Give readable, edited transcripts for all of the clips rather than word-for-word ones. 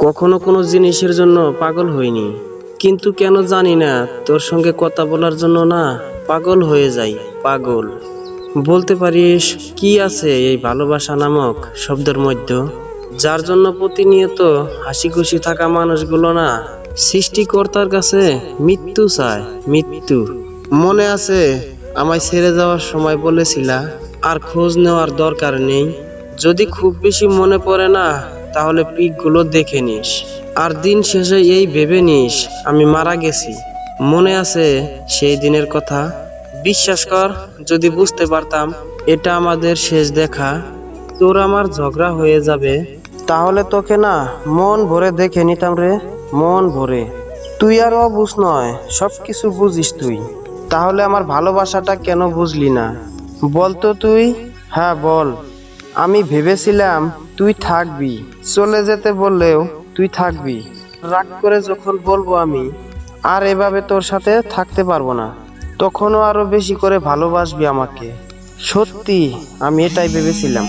কখনো কোনো জিনিসের জন্য পাগল হইনি, কিন্তু কেন জানি না তোর সঙ্গে কথা বলার জন্য না পাগল হয়ে যাই। পাগল বলতে পারিস কি আছে এই ভালোবাসা নামক শব্দের মধ্যে, যার জন্য প্রতিনিয়ত হাসি খুশি থাকা মানুষগুলো না সৃষ্টিকর্তার কাছে মৃত্যু চায়, মৃত্যু। মনে আছে আমায় ছেড়ে যাওয়ার সময় বলেছিলা আর খোঁজ নেওয়ার দরকার নেই, যদি খুব বেশি মনে পড়ে না তাহলে পিকগুলো দেখে নিস, আর দিন শেষে এই ভেবে নিস আমি মারা গেছি। মনে আছে সেই দিনের কথা? বিশ্বাস কর, যদি বুঝতে পারতাম এটা আমাদের শেষ দেখা, তোর আমার ঝগড়া হয়ে যাবে, তাহলে তোকে না মন ভরে দেখে নিতাম রে, মন ভরে। তুই আর অবুঝ নয়, সব কিছু বুঝিস তুই, তাহলে আমার ভালোবাসাটা কেন বুঝলি না বলতো তুই? হ্যাঁ বল। আমি ভেবেছিলাম তুই থাকবি, চলে যেতে বললেও তুই থাকবি। রাগ করে যখন বলবো আমি আর এভাবে তোর সাথে থাকতে পারবো না, তখনও আরো বেশি করে ভালোবাসবি আমাকে। সত্যি আমি এটাই ভেবেছিলাম।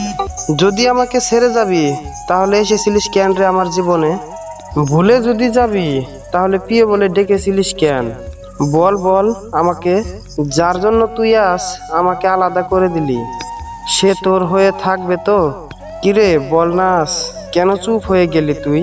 যদি আমাকে ছেড়ে যাবি তাহলে এসেছিলিস কেন রে আমার জীবনে? ভুলে যদি যাবি তাহলে প্রিয় বলে ডেকেছিলিস কেন? বল বল আমাকে, যার জন্য তুই আজ আমাকে আলাদা করে দিলি সে তোর হয়ে থাকবে তো? কিরে বল না, কেন চুপ হয়ে গেলি তুই?